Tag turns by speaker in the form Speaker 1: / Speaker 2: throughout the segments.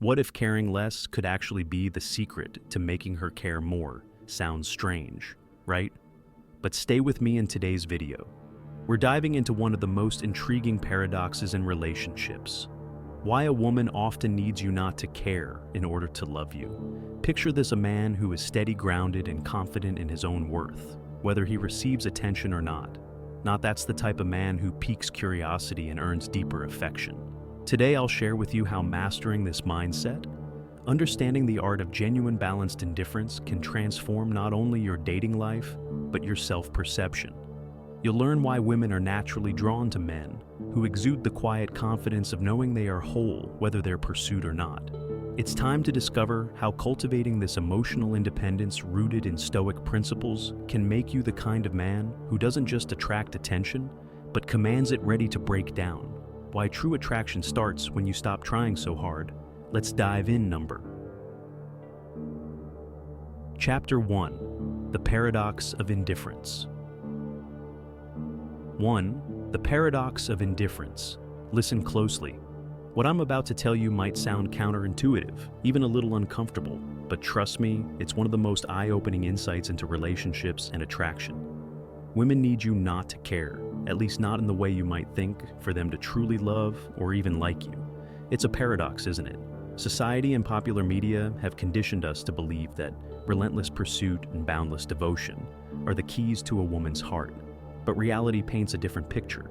Speaker 1: What if caring less could actually be the secret to making her care more? Sounds strange, right? But stay with me in today's video. We're diving into one of the most intriguing paradoxes in relationships. Why a woman often needs you not to care in order to love you. Picture this: a man who is steady, grounded, and confident in his own worth, whether he receives attention or not. That's the type of man who piques curiosity and earns deeper affection. Today I'll share with you how mastering this mindset, understanding the art of genuine balanced indifference, can transform not only your dating life, but your self-perception. You'll learn why women are naturally drawn to men who exude the quiet confidence of knowing they are whole, whether they're pursued or not. It's time to discover how cultivating this emotional independence rooted in Stoic principles can make you the kind of man who doesn't just attract attention, but commands it ready to break down. Why true attraction starts when you stop trying so hard. Let's dive in. Chapter 1. The Paradox of Indifference. 1. The Paradox of Indifference. Listen closely. What I'm about to tell you might sound counterintuitive, even a little uncomfortable, but trust me, it's one of the most eye-opening insights into relationships and attraction. Women need you not to care, at least not in the way you might think, for them to truly love or even like you. It's a paradox, isn't it? Society and popular media have conditioned us to believe that relentless pursuit and boundless devotion are the keys to a woman's heart. But reality paints a different picture.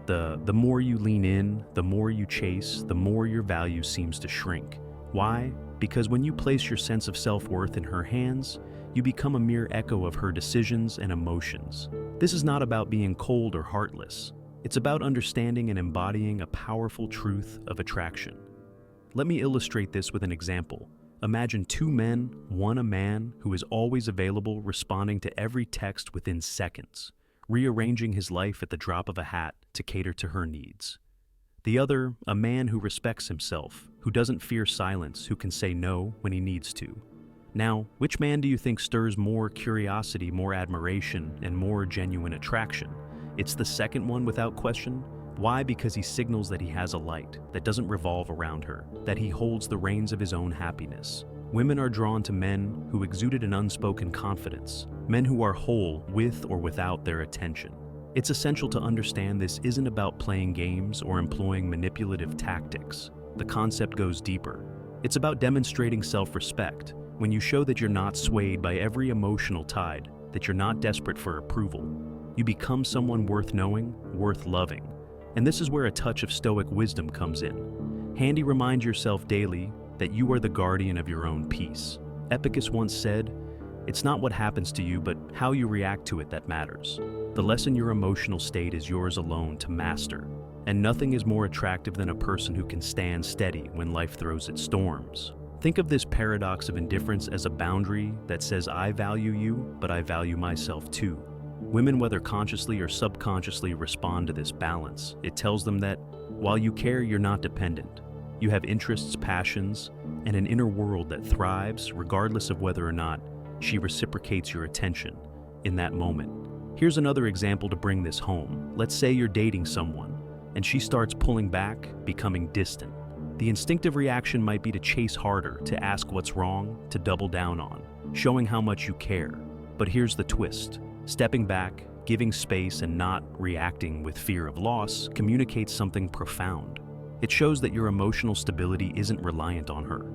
Speaker 1: The more you lean in, the more you chase, the more your value seems to shrink. Why? Because when you place your sense of self-worth in her hands, you become a mere echo of her decisions and emotions. This is not about being cold or heartless. It's about understanding and embodying a powerful truth of attraction. Let me illustrate this with an example. Imagine two men, one a man who is always available, responding to every text within seconds, rearranging his life at the drop of a hat to cater to her needs. The other, a man who respects himself, who doesn't fear silence, who can say no when he needs to. Now, which man do you think stirs more curiosity, more admiration, and more genuine attraction? It's the second one without question. Why? Because he signals that he has a light that doesn't revolve around her, that he holds the reins of his own happiness. Women are drawn to men who exuded an unspoken confidence, men who are whole with or without their attention. It's essential to understand this isn't about playing games or employing manipulative tactics. The concept goes deeper. It's about demonstrating self-respect. When you show that you're not swayed by every emotional tide, that you're not desperate for approval, you become someone worth knowing, worth loving. And this is where a touch of Stoic wisdom comes in. Handy, remind yourself daily that you are the guardian of your own peace. Epicus once said, "It's not what happens to you, but how you react to it that matters." The lesson: your emotional state is yours alone to master. And nothing is more attractive than a person who can stand steady when life throws its storms. Think of this paradox of indifference as a boundary that says, I value you, but I value myself too. Women, whether consciously or subconsciously, respond to this balance. It tells them that while you care, you're not dependent. You have interests, passions, and an inner world that thrives regardless of whether or not she reciprocates your attention in that moment. Here's another example to bring this home. Let's say you're dating someone, and she starts pulling back, becoming distant. The instinctive reaction might be to chase harder, to ask what's wrong, to double down on, showing how much you care. But here's the twist. Stepping back, giving space, and not reacting with fear of loss communicates something profound. It shows that your emotional stability isn't reliant on her.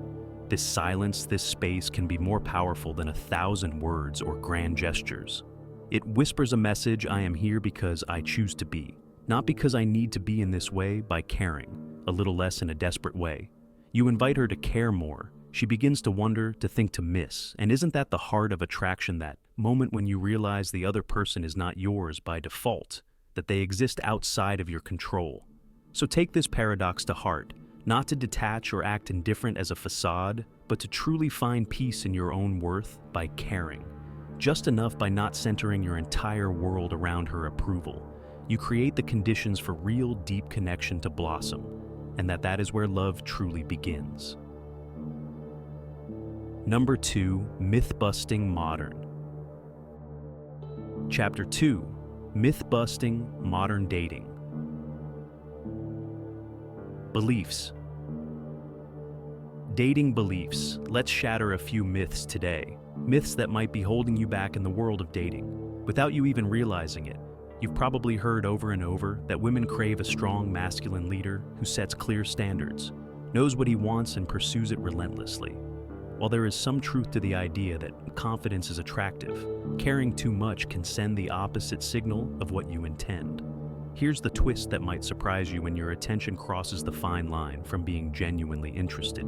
Speaker 1: This silence, this space, can be more powerful than 1,000 words or grand gestures. It whispers a message: I am here because I choose to be, not because I need to be in this way. By caring a little less in a desperate way, you invite her to care more. She begins to wonder, to think, to miss. And isn't that the heart of attraction, that moment when you realize the other person is not yours by default, that they exist outside of your control? So take this paradox to heart, not to detach or act indifferent as a facade, but to truly find peace in your own worth by caring. Just enough by not centering your entire world around her approval. You create the conditions for real, deep connection to blossom, and that is where love truly begins. Number 2, myth-busting modern. Chapter 2, myth-busting modern dating. Beliefs. Dating beliefs. Let's shatter a few myths today. Myths that might be holding you back in the world of dating. Without you even realizing it, you've probably heard over and over that women crave a strong masculine leader who sets clear standards, knows what he wants and pursues it relentlessly. While there is some truth to the idea that confidence is attractive, caring too much can send the opposite signal of what you intend. Here's the twist that might surprise you when your attention crosses the fine line from being genuinely interested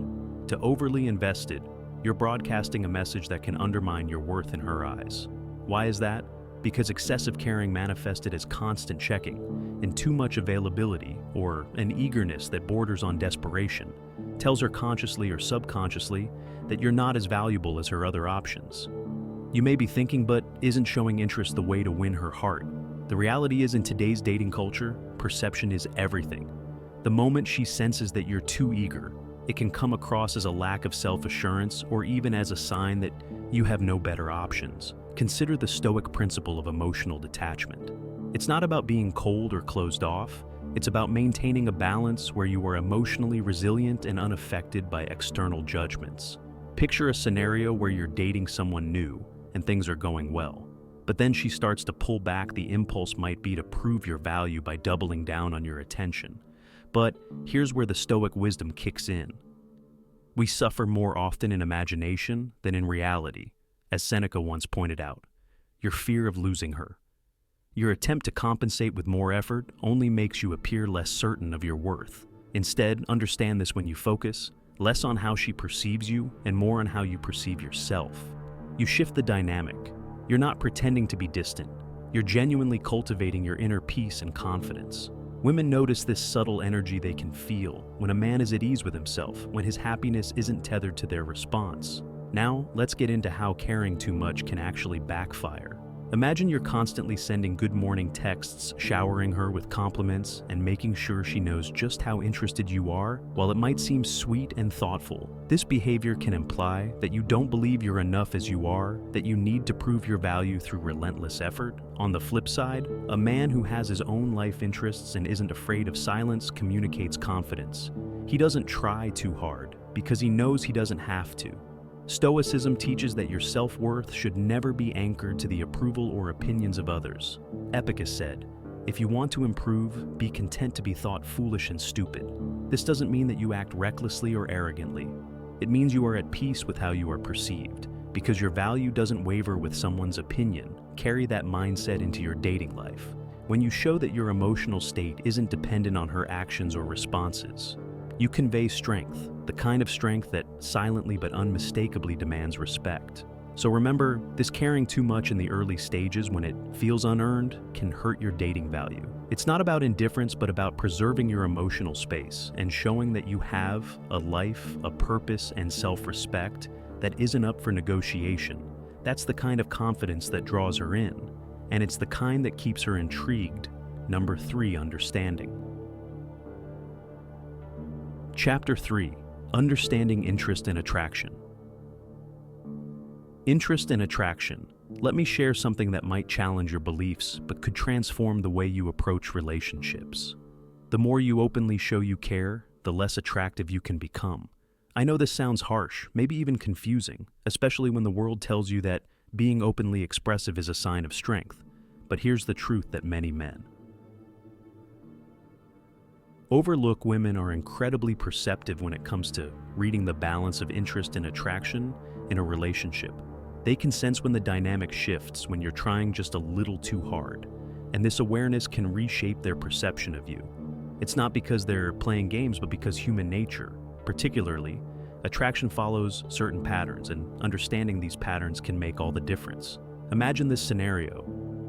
Speaker 1: to overly invested. You're broadcasting a message that can undermine your worth in her eyes. Why is that? Because excessive caring manifested as constant checking and too much availability, or an eagerness that borders on desperation, tells her consciously or subconsciously that you're not as valuable as her other options. You may be thinking, but isn't showing interest the way to win her heart? The reality is, in today's dating culture, perception is everything. The moment she senses that you're too eager, it can come across as a lack of self-assurance or even as a sign that you have no better options. Consider the Stoic principle of emotional detachment. It's not about being cold or closed off. It's about maintaining a balance where you are emotionally resilient and unaffected by external judgments. Picture a scenario where you're dating someone new and things are going well. But then she starts to pull back. The impulse might be to prove your value by doubling down on your attention. But here's where the Stoic wisdom kicks in. We suffer more often in imagination than in reality, as Seneca once pointed out. Your fear of losing her. Your attempt to compensate with more effort only makes you appear less certain of your worth. Instead, understand this: when you focus less on how she perceives you and more on how you perceive yourself, you shift the dynamic. You're not pretending to be distant. You're genuinely cultivating your inner peace and confidence. Women notice this subtle energy they can feel when a man is at ease with himself, when his happiness isn't tethered to their response. Now, let's get into how caring too much can actually backfire. Imagine you're constantly sending good morning texts, showering her with compliments, and making sure she knows just how interested you are. While it might seem sweet and thoughtful, this behavior can imply that you don't believe you're enough as you are, that you need to prove your value through relentless effort. On the flip side, a man who has his own life interests and isn't afraid of silence communicates confidence. He doesn't try too hard because he knows he doesn't have to. Stoicism teaches that your self-worth should never be anchored to the approval or opinions of others. Epicus said, "If you want to improve, be content to be thought foolish and stupid." This doesn't mean that you act recklessly or arrogantly. It means you are at peace with how you are perceived, because your value doesn't waver with someone's opinion. Carry that mindset into your dating life. When you show that your emotional state isn't dependent on her actions or responses, you convey strength, the kind of strength that silently but unmistakably demands respect. So remember, this caring too much in the early stages, when it feels unearned, can hurt your dating value. It's not about indifference, but about preserving your emotional space and showing that you have a life, a purpose, and self-respect that isn't up for negotiation. That's the kind of confidence that draws her in, and it's the kind that keeps her intrigued. Number 3, understanding. Chapter 3. Understanding interest and attraction. Interest and attraction. Let me share something that might challenge your beliefs, but could transform the way you approach relationships. The more you openly show you care, the less attractive you can become. I know this sounds harsh, maybe even confusing, especially when the world tells you that being openly expressive is a sign of strength. But here's the truth that many men overlook. Women are incredibly perceptive when it comes to reading the balance of interest and attraction in a relationship. They can sense when the dynamic shifts, when you're trying just a little too hard, and this awareness can reshape their perception of you. It's not because they're playing games, but because human nature, particularly, attraction follows certain patterns, and understanding these patterns can make all the difference. Imagine this scenario.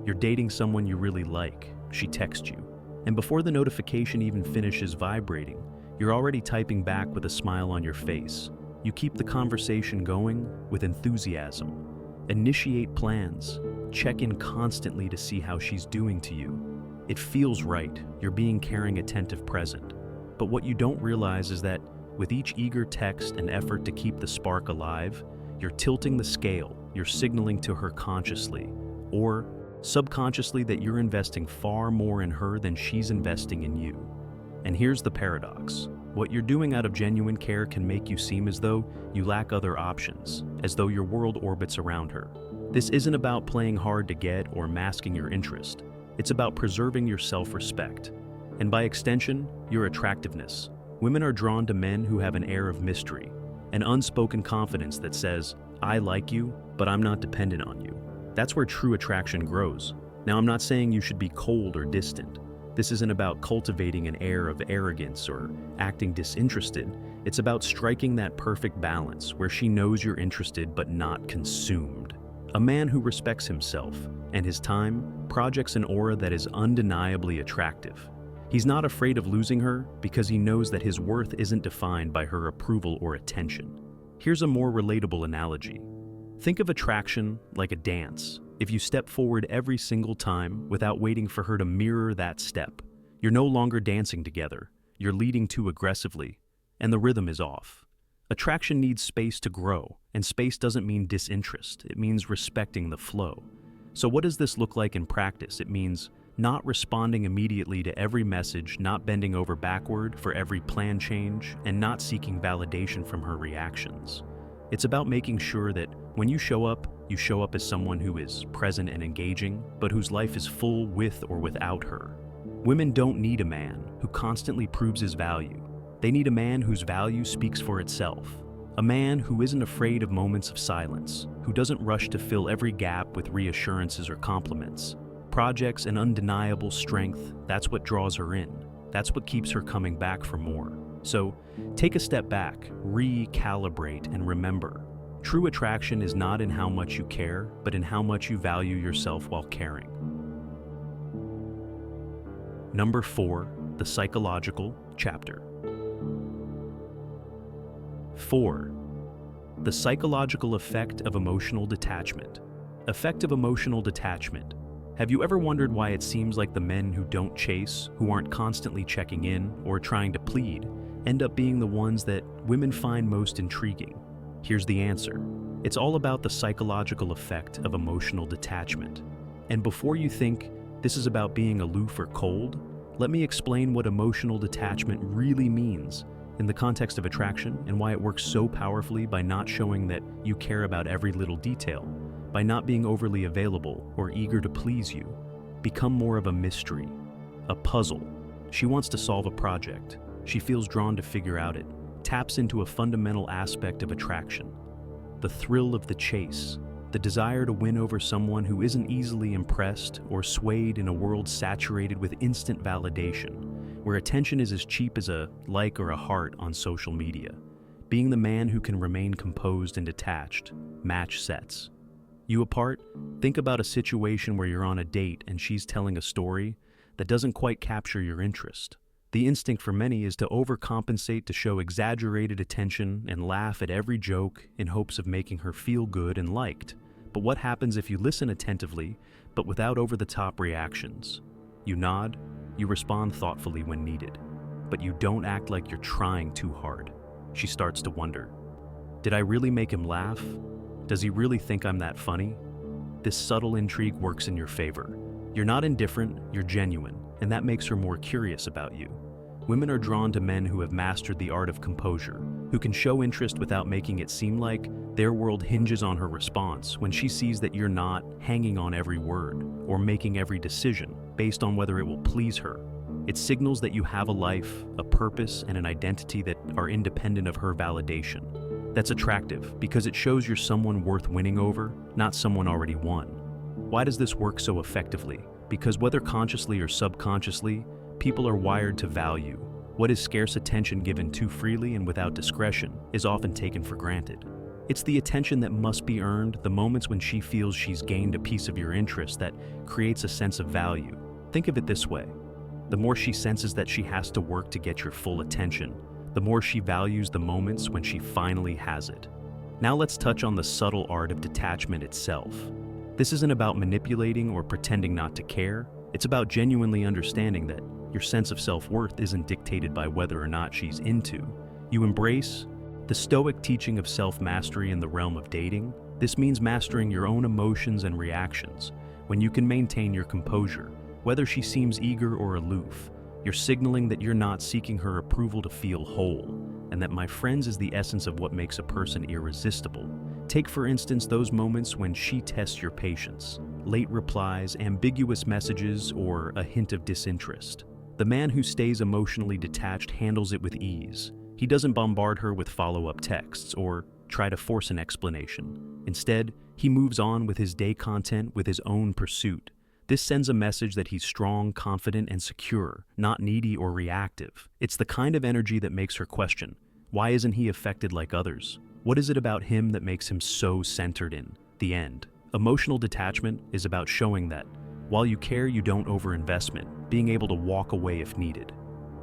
Speaker 1: You're dating someone you really like. She texts you, and before the notification even finishes vibrating, you're already typing back with a smile on your face. You keep the conversation going with enthusiasm. Initiate plans. Check in constantly to see how she's doing to you. It feels right. You're being caring, attentive, present. But what you don't realize is that with each eager text and effort to keep the spark alive, you're tilting the scale. You're signaling to her consciously or subconsciously that you're investing far more in her than she's investing in you. And here's the paradox. What you're doing out of genuine care can make you seem as though you lack other options, as though your world orbits around her. This isn't about playing hard to get or masking your interest. It's about preserving your self-respect. And by extension, your attractiveness. Women are drawn to men who have an air of mystery, an unspoken confidence that says, I like you, but I'm not dependent on you. That's where true attraction grows. Now, I'm not saying you should be cold or distant. This isn't about cultivating an air of arrogance or acting disinterested. It's about striking that perfect balance where she knows you're interested but not consumed. A man who respects himself and his time projects an aura that is undeniably attractive. He's not afraid of losing her because he knows that his worth isn't defined by her approval or attention. Here's a more relatable analogy. Think of attraction like a dance. If you step forward every single time without waiting for her to mirror that step, you're no longer dancing together, you're leading too aggressively, and the rhythm is off. Attraction needs space to grow, and space doesn't mean disinterest, it means respecting the flow. So what does this look like in practice? It means not responding immediately to every message, not bending over backward for every plan change, and not seeking validation from her reactions. It's about making sure that when you show up as someone who is present and engaging, but whose life is full with or without her. Women don't need a man who constantly proves his value. They need a man whose value speaks for itself. A man who isn't afraid of moments of silence, who doesn't rush to fill every gap with reassurances or compliments. Projects and undeniable strength, that's what draws her in. That's what keeps her coming back for more. So, take a step back, recalibrate, and remember, true attraction is not in how much you care, but in how much you value yourself while caring. Number 4, the psychological chapter. 4. The psychological effect of emotional detachment. Effect of emotional detachment. Have you ever wondered why it seems like the men who don't chase, who aren't constantly checking in or trying to plead, end up being the ones that women find most intriguing? Here's the answer. It's all about the psychological effect of emotional detachment. And before you think this is about being aloof or cold, let me explain what emotional detachment really means in the context of attraction and why it works so powerfully by not showing that you care about every little detail, by not being overly available or eager to please you. Become more of a mystery, a puzzle. She wants to solve a project. She feels drawn to figure out it. Taps into a fundamental aspect of attraction. The thrill of the chase, the desire to win over someone who isn't easily impressed or swayed in a world saturated with instant validation, where attention is as cheap as a like or a heart on social media. Being the man who can remain composed and detached, match sets. You apart? Think about a situation where you're on a date and she's telling a story that doesn't quite capture your interest. The instinct for many is to overcompensate to show exaggerated attention and laugh at every joke in hopes of making her feel good and liked. But what happens if you listen attentively, but without over-the-top reactions? You nod, you respond thoughtfully when needed, but you don't act like you're trying too hard. She starts to wonder, did I really make him laugh? Does he really think I'm that funny? This subtle intrigue works in your favor. You're not indifferent, you're genuine, and that makes her more curious about you. Women are drawn to men who have mastered the art of composure, who can show interest without making it seem like their world hinges on her response when she sees that you're not hanging on every word or making every decision based on whether it will please her. It signals that you have a life, a purpose, and an identity that are independent of her validation. That's attractive because it shows you're someone worth winning over, not someone already won. Why does this work so effectively? Because whether consciously or subconsciously, people are wired to value. What is scarce attention given too freely and without discretion is often taken for granted. It's the attention that must be earned, the moments when she feels she's gained a piece of your interest that creates a sense of value. Think of it this way. The more she senses that she has to work to get your full attention, the more she values the moments when she finally has it. Now let's touch on the subtle art of detachment itself. This isn't about manipulating or pretending not to care. It's about genuinely understanding that your sense of self-worth isn't dictated by whether or not she's into. You embrace the Stoic teaching of self-mastery in the realm of dating. This means mastering your own emotions and reactions when you can maintain your composure, whether she seems eager or aloof, You're signaling that you're not seeking her approval to feel whole, and that, my friends, is the essence of what makes a person irresistible. Take, for instance, those moments when she tests your patience. Late replies, ambiguous messages, or a hint of disinterest. The man who stays emotionally detached handles it with ease. He doesn't bombard her with follow-up texts or try to force an explanation. Instead, he moves on with his day content with his own pursuit. This sends a message that he's strong, confident, and secure, not needy or reactive. It's the kind of energy that makes her question, why isn't he affected like others? What is it about him that makes him so centered in the end? Emotional detachment is about showing that, while you care, you don't overinvestment, being able to walk away if needed.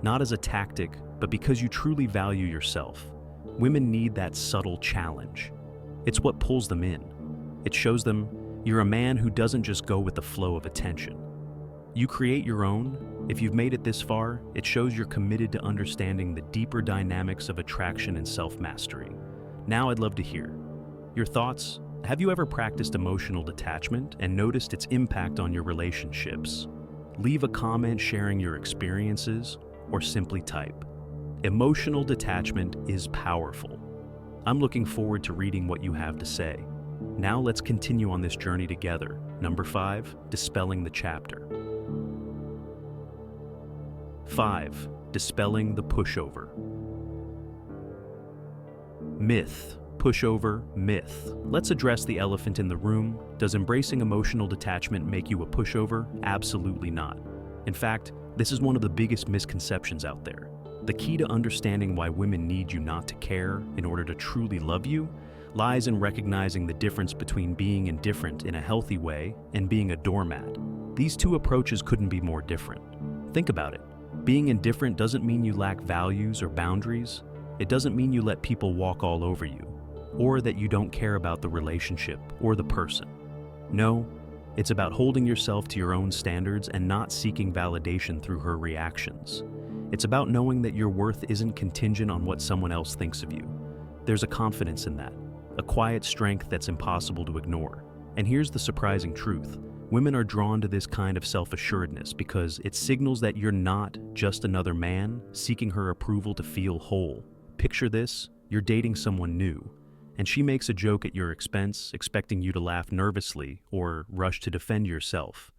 Speaker 1: Not as a tactic, but because you truly value yourself. Women need that subtle challenge. It's what pulls them in. It shows them you're a man who doesn't just go with the flow of attention. You create your own. If you've made it this far, it shows you're committed to understanding the deeper dynamics of attraction and self-mastery. Now I'd love to hear your thoughts. Have you ever practiced emotional detachment and noticed its impact on your relationships? Leave a comment sharing your experiences, or simply type. Emotional detachment is powerful. I'm looking forward to reading what you have to say. Now let's continue on this journey together. Number 5, dispelling the chapter. 5. Dispelling the pushover. Myth. Pushover myth. Let's address the elephant in the room. Does embracing emotional detachment make you a pushover? Absolutely not. In fact, this is one of the biggest misconceptions out there. The key to understanding why women need you not to care in order to truly love you lies in recognizing the difference between being indifferent in a healthy way and being a doormat. These two approaches couldn't be more different. Think about it. Being indifferent doesn't mean you lack values or boundaries. It doesn't mean you let people walk all over you, or that you don't care about the relationship or the person. No, it's about holding yourself to your own standards and not seeking validation through her reactions. It's about knowing that your worth isn't contingent on what someone else thinks of you. There's a confidence in that, a quiet strength that's impossible to ignore. And here's the surprising truth. Women are drawn to this kind of self-assuredness because it signals that you're not just another man seeking her approval to feel whole. Picture this, you're dating someone new, and she makes a joke at your expense, expecting you to laugh nervously or rush to defend yourself.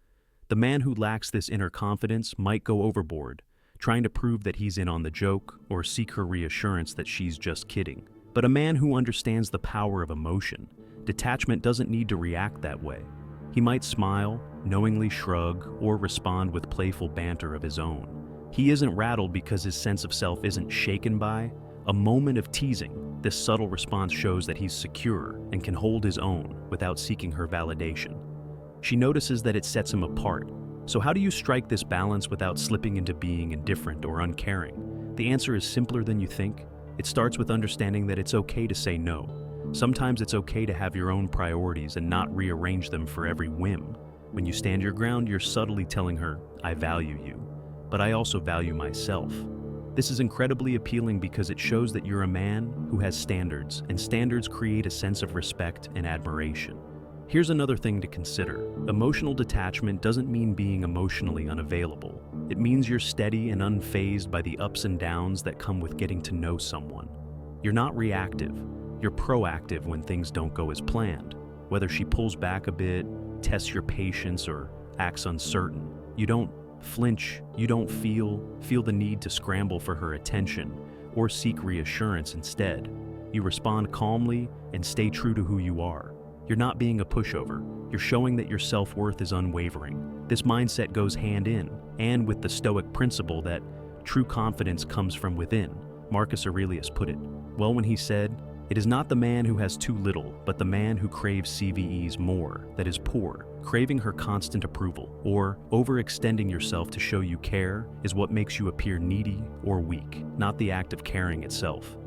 Speaker 1: The man who lacks this inner confidence might go overboard, trying to prove that he's in on the joke or seek her reassurance that she's just kidding. But a man who understands the power of emotion, detachment, doesn't need to react that way. He might smile, knowingly shrug, or respond with playful banter of his own. He isn't rattled because his sense of self isn't shaken by a moment of teasing. This subtle response shows that he's secure and can hold his own without seeking her validation. She notices that it sets him apart. So how do you strike this balance without slipping into being indifferent or uncaring? The answer is simpler than you think. It starts with understanding that it's okay to say no. Sometimes it's okay to have your own priorities and not rearrange them for every whim. When you stand your ground, you're subtly telling her, I value you, but I also value myself. This is incredibly appealing because it shows that you're a man who has standards, and standards create a sense of respect and admiration. Here's another thing to consider. Emotional detachment doesn't mean being emotionally unavailable. It means you're steady and unfazed by the ups and downs that come with getting to know someone. You're not reactive. You're proactive when things don't go as planned. Whether she pulls back a bit, tests your patience, or acts uncertain, you don't flinch. You don't feel the need to scramble for her attention or seek reassurance. Instead, you respond calmly and stay true to who you are. You're not being a pushover. You're showing that your self-worth is unwavering. This mindset goes hand in hand with the Stoic principle that true confidence comes from within. Marcus Aurelius put it well when he said, "It is not the man who has too little, but the man who craves CVEs more, that is poor." Craving her constant approval or overextending yourself to show you care is what makes you appear needy or weak, not the act of caring itself.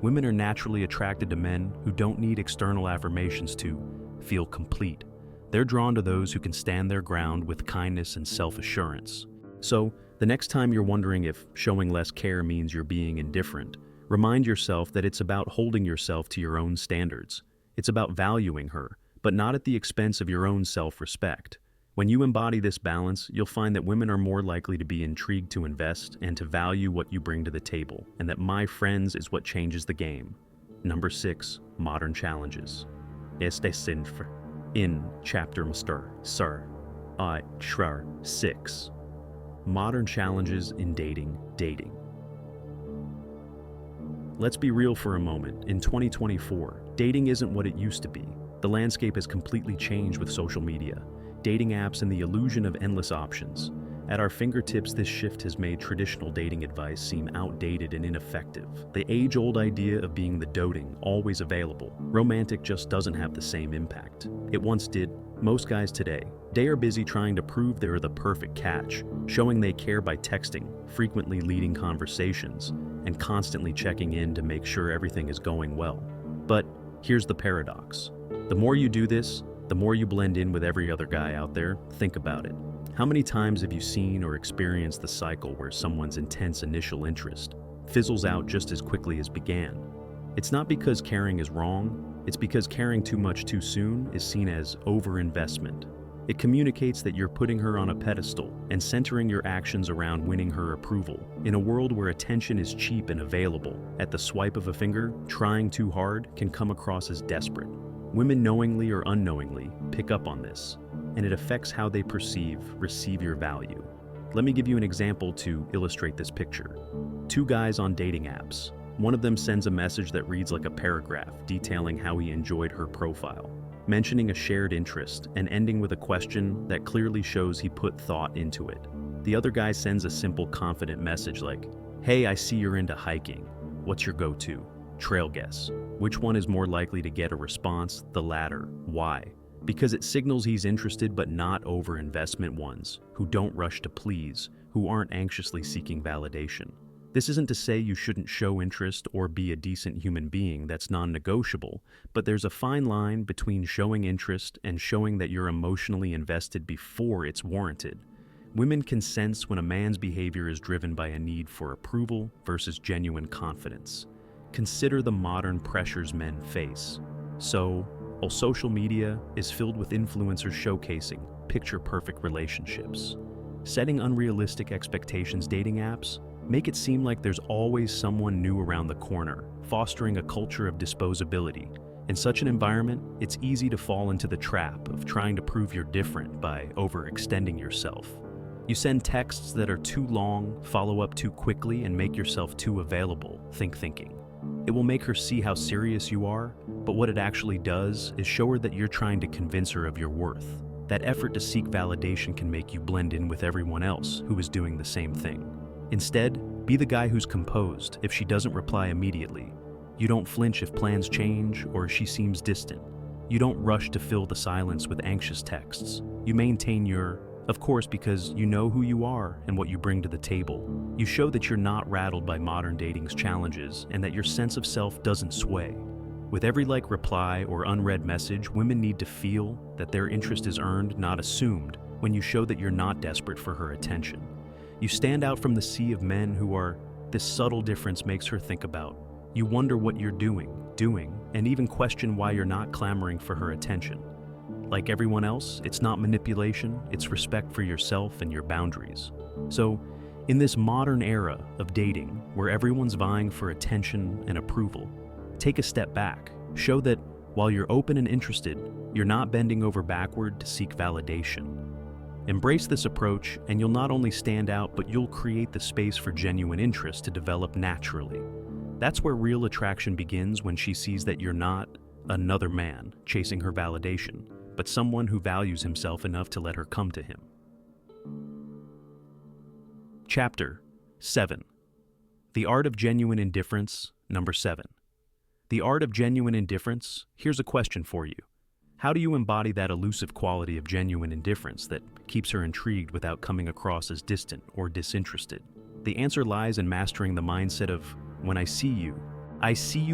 Speaker 1: Women are naturally attracted to men who don't need external affirmations to feel complete. They're drawn to those who can stand their ground with kindness and self-assurance. So, the next time you're wondering if showing less care means you're being indifferent, remind yourself that it's about holding yourself to your own standards. It's about valuing her, but not at the expense of your own self-respect. When you embody this balance, you'll find that women are more likely to be intrigued to invest and to value what you bring to the table, and that my friends is what changes the game. Number 6, modern challenges. Este sinf in chapter Mr. Sir. I Shrar 6. Modern challenges in dating. Let's be real for a moment. In 2024, dating isn't what it used to be. The landscape has completely changed with social media, dating apps, and the illusion of endless options. At our fingertips, this shift has made traditional dating advice seem outdated and ineffective. The age-old idea of being the doting, always available, romantic just doesn't have the same impact. It once did. Most guys today, they are busy trying to prove they're the perfect catch, showing they care by texting, frequently leading conversations, and constantly checking in to make sure everything is going well. But here's the paradox. The more you do this, the more you blend in with every other guy out there. Think about it. How many times have you seen or experienced the cycle where someone's intense initial interest fizzles out just as quickly as began? It's not because caring is wrong, it's because caring too much too soon is seen as overinvestment. It communicates that you're putting her on a pedestal and centering your actions around winning her approval. In a world where attention is cheap and available, at the swipe of a finger, trying too hard can come across as desperate. Women knowingly or unknowingly pick up on this, and it affects how they receive your value. Let me give you an example to illustrate this picture. Two guys on dating apps. One of them sends a message that reads like a paragraph detailing how he enjoyed her profile, mentioning a shared interest and ending with a question that clearly shows he put thought into it. The other guy sends a simple, confident message like, "Hey, I see you're into hiking. What's your go-to?" Trail guess. Which one is more likely to get a response? The latter. Why? Because it signals he's interested but not over-investment ones, who don't rush to please, who aren't anxiously seeking validation. This isn't to say you shouldn't show interest or be a decent human being. That's non-negotiable, but there's a fine line between showing interest and showing that you're emotionally invested before it's warranted. Women can sense when a man's behavior is driven by a need for approval versus genuine confidence. Consider the modern pressures men face. So, while social media is filled with influencers showcasing picture-perfect relationships, setting unrealistic expectations, dating apps make it seem like there's always someone new around the corner, fostering a culture of disposability. In such an environment, it's easy to fall into the trap of trying to prove you're different by overextending yourself. You send texts that are too long, follow up too quickly, and make yourself too available, thinking. It will make her see how serious you are, but what it actually does is show her that you're trying to convince her of your worth. That effort to seek validation can make you blend in with everyone else who is doing the same thing. Instead, be the guy who's composed if she doesn't reply immediately. You don't flinch if plans change or she seems distant. You don't rush to fill the silence with anxious texts. You maintain your, of course, because you know who you are and what you bring to the table. You show that you're not rattled by modern dating's challenges and that your sense of self doesn't sway. With every reply or unread message, women need to feel that their interest is earned, not assumed, when you show that you're not desperate for her attention. You stand out from the sea of men who are. This subtle difference makes her think about. You wonder what you're doing, and even question why you're not clamoring for her attention. Like everyone else, it's not manipulation, it's respect for yourself and your boundaries. So, in this modern era of dating, where everyone's vying for attention and approval, take a step back. Show that while you're open and interested, you're not bending over backward to seek validation. Embrace this approach, and you'll not only stand out, but you'll create the space for genuine interest to develop naturally. That's where real attraction begins, when she sees that you're not another man chasing her validation, but someone who values himself enough to let her come to him. Chapter 7. The Art of Genuine Indifference, number 7. The art of genuine indifference. Here's a question for you. How do you embody that elusive quality of genuine indifference that keeps her intrigued without coming across as distant or disinterested? The answer lies in mastering the mindset of, when I see you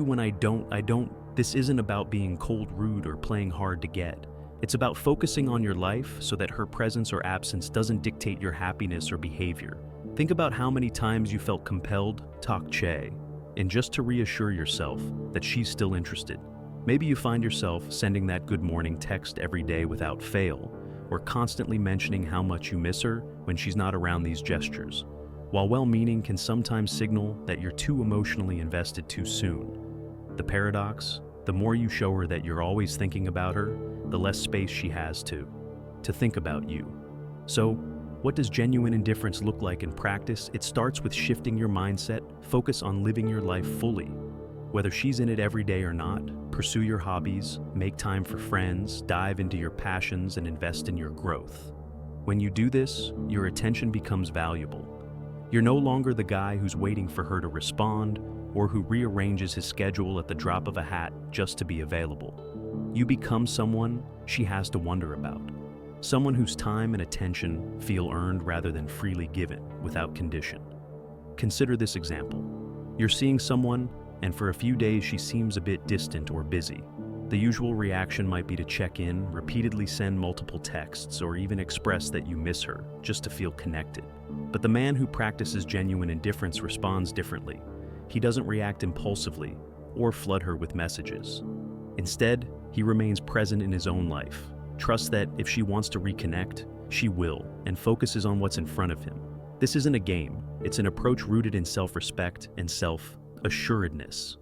Speaker 1: when I don't. This isn't about being cold, rude, or playing hard to get. It's about focusing on your life so that her presence or absence doesn't dictate your happiness or behavior. Think about how many times you felt compelled, talk che, and just to reassure yourself that she's still interested. Maybe you find yourself sending that good morning text every day without fail, or constantly mentioning how much you miss her when she's not around. These gestures, while well-meaning, can sometimes signal that you're too emotionally invested too soon. The paradox: the more you show her that you're always thinking about her, the less space she has to think about you. So, what does genuine indifference look like in practice? It starts with shifting your mindset. Focus on living your life fully. Whether she's in it every day or not, pursue your hobbies, make time for friends, dive into your passions, and invest in your growth. When you do this, your attention becomes valuable. You're no longer the guy who's waiting for her to respond or who rearranges his schedule at the drop of a hat just to be available. You become someone she has to wonder about. Someone whose time and attention feel earned rather than freely given without condition. Consider this example. You're seeing someone, and for a few days she seems a bit distant or busy. The usual reaction might be to check in, repeatedly send multiple texts, or even express that you miss her, just to feel connected. But the man who practices genuine indifference responds differently. He doesn't react impulsively or flood her with messages. Instead, he remains present in his own life, trusts that if she wants to reconnect, she will, and focuses on what's in front of him. This isn't a game, it's an approach rooted in self-respect and self-assuredness.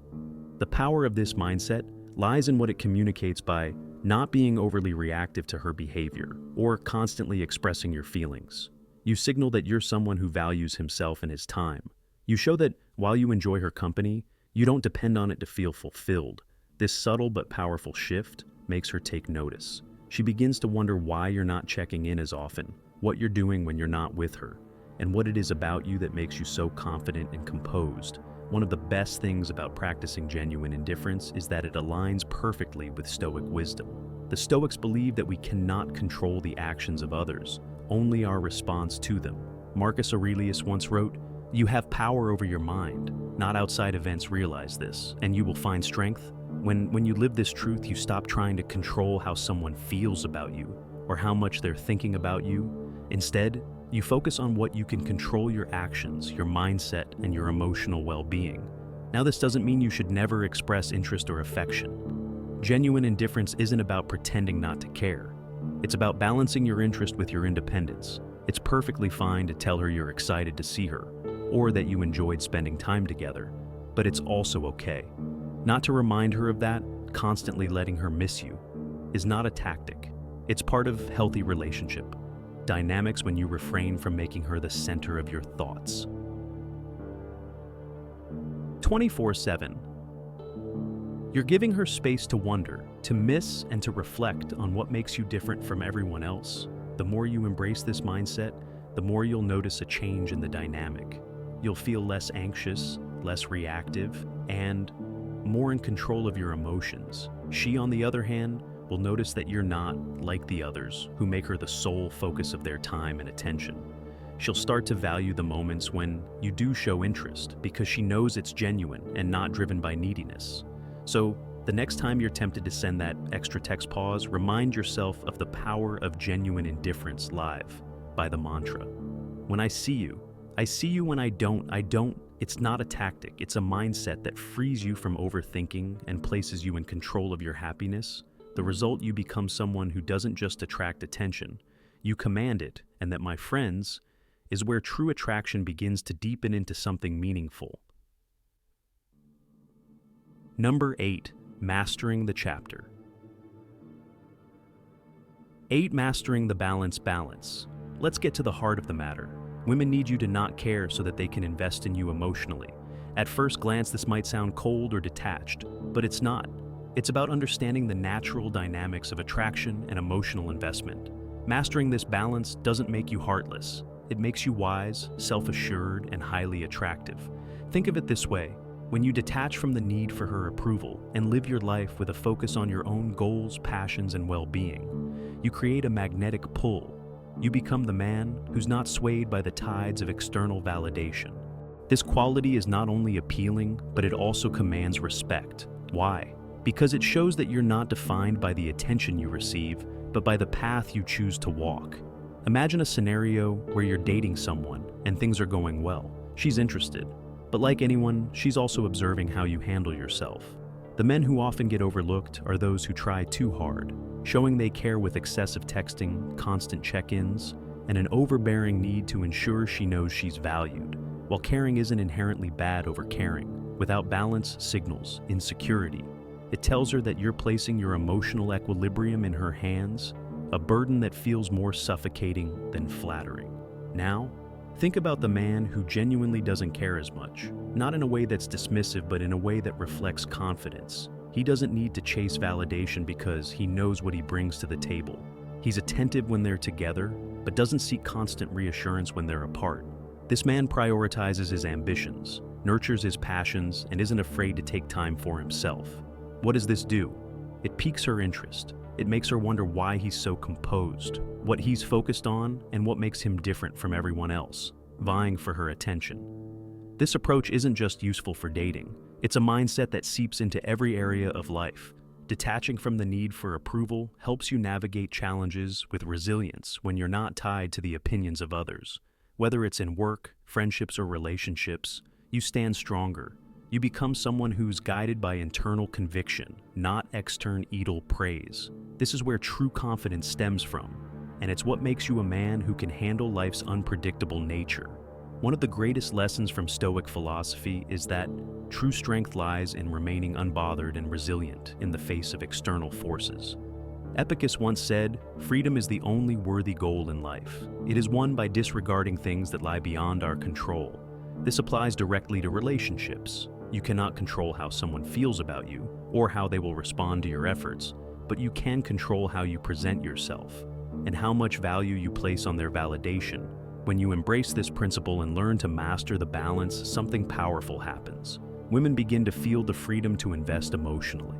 Speaker 1: The power of this mindset lies in what it communicates by not being overly reactive to her behavior or constantly expressing your feelings. You signal that you're someone who values himself and his time. You show that while you enjoy her company, you don't depend on it to feel fulfilled. This subtle but powerful shift makes her take notice. She begins to wonder why you're not checking in as often, what you're doing when you're not with her, and what it is about you that makes you so confident and composed. One of the best things about practicing genuine indifference is that it aligns perfectly with Stoic wisdom. The Stoics believe that we cannot control the actions of others, only our response to them. Marcus Aurelius once wrote, "You have power over your mind, not outside events. Realize this, and you will find strength." When you live this truth, you stop trying to control how someone feels about you or how much they're thinking about you. Instead, you focus on what you can control: your actions, your mindset, and your emotional well-being. Now, this doesn't mean you should never express interest or affection. Genuine indifference isn't about pretending not to care. It's about balancing your interest with your independence. It's perfectly fine to tell her you're excited to see her or that you enjoyed spending time together, but it's also okay not to remind her of that. Constantly letting her miss you is not a tactic. It's part of healthy relationship dynamics when you refrain from making her the center of your thoughts. 24/7. You're giving her space to wonder, to miss, and to reflect on what makes you different from everyone else. The more you embrace this mindset, the more you'll notice a change in the dynamic. You'll feel less anxious, less reactive, and more in control of your emotions. She, on the other hand, will notice that you're not like the others who make her the sole focus of their time and attention. She'll start to value the moments when you do show interest because she knows it's genuine and not driven by neediness. So, the next time you're tempted to send that extra text pause, remind yourself of the power of genuine indifference live by the mantra. When I see you. When I don't. It's not a tactic, it's a mindset that frees you from overthinking and places you in control of your happiness. The result: you become someone who doesn't just attract attention, you command it, and that, my friends, is where true attraction begins to deepen into something meaningful. Number 8. Mastering the chapter. 8. Mastering the balance. Let's get to the heart of the matter. Women need you to not care so that they can invest in you emotionally. At first glance, this might sound cold or detached, but it's not. It's about understanding the natural dynamics of attraction and emotional investment. Mastering this balance doesn't make you heartless. It makes you wise, self-assured, and highly attractive. Think of it this way: when you detach from the need for her approval and live your life with a focus on your own goals, passions, and well-being, you create a magnetic pull. You become the man who's not swayed by the tides of external validation. This quality is not only appealing, but it also commands respect. Why? Because it shows that you're not defined by the attention you receive, but by the path you choose to walk. Imagine a scenario where you're dating someone and things are going well. She's interested, but like anyone, she's also observing how you handle yourself. The men who often get overlooked are those who try too hard. showing they care with excessive texting, constant check-ins, and an overbearing need to ensure she knows she's valued. While caring isn't inherently bad over caring, without balance signals insecurity. It tells her that you're placing your emotional equilibrium in her hands, a burden that feels more suffocating than flattering. Now, think about the man who genuinely doesn't care as much, not in a way that's dismissive, but in a way that reflects confidence. He doesn't need to chase validation because he knows what he brings to the table. He's attentive when they're together, but doesn't seek constant reassurance when they're apart. This man prioritizes his ambitions, nurtures his passions, and isn't afraid to take time for himself. What does this do? It piques her interest. It makes her wonder why he's so composed, what he's focused on, and what makes him different from everyone else, vying for her attention. This approach isn't just useful for dating. It's a mindset that seeps into every area of life. Detaching from the need for approval helps you navigate challenges with resilience when you're not tied to the opinions of others. Whether it's in work, friendships, or relationships, you stand stronger. You become someone who's guided by internal conviction, not external praise. This is where true confidence stems from, and it's what makes you a man who can handle life's unpredictable nature. One of the greatest lessons from Stoic philosophy is that true strength lies in remaining unbothered and resilient in the face of external forces. Epicus once said, "Freedom is the only worthy goal in life. It is won by disregarding things that lie beyond our control." This applies directly to relationships. You cannot control how someone feels about you or how they will respond to your efforts, but you can control how you present yourself and how much value you place on their validation. When you embrace this principle and learn to master the balance, something powerful happens. Women begin to feel the freedom to invest emotionally.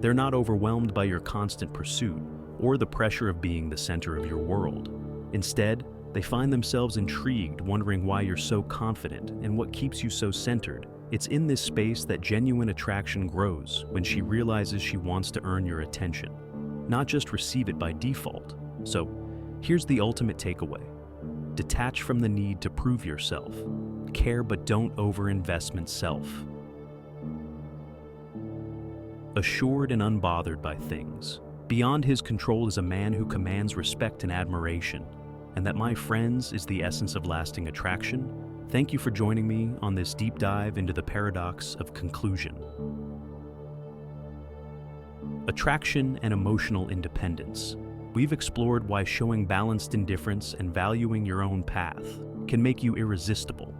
Speaker 1: They're not overwhelmed by your constant pursuit or the pressure of being the center of your world. Instead, they find themselves intrigued, wondering why you're so confident and what keeps you so centered. It's in this space that genuine attraction grows, when she realizes she wants to earn your attention, not just receive it by default. So, here's the ultimate takeaway. Detach from the need to prove yourself. Care but don't overinvestment self. Assured and unbothered by things. Beyond his control is a man who commands respect and admiration. And that, my friends, is the essence of lasting attraction. Thank you for joining me on this deep dive into the paradox of conclusion. Attraction and emotional independence. We've explored why showing balanced indifference and valuing your own path can make you irresistible,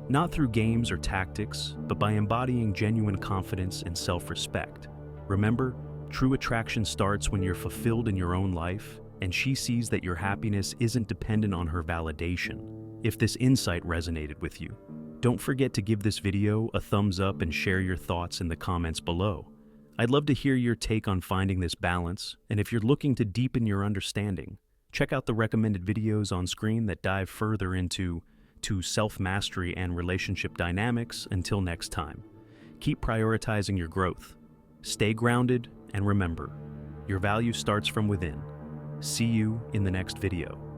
Speaker 1: not through games or tactics, but by embodying genuine confidence and self-respect. Remember, true attraction starts when you're fulfilled in your own life, and she sees that your happiness isn't dependent on her validation. If this insight resonated with you, don't forget to give this video a thumbs up and share your thoughts in the comments below. I'd love to hear your take on finding this balance, and if you're looking to deepen your understanding, check out the recommended videos on screen that dive further into self-mastery and relationship dynamics. Until next time, keep prioritizing your growth. Stay grounded, and remember, your value starts from within. See you in the next video.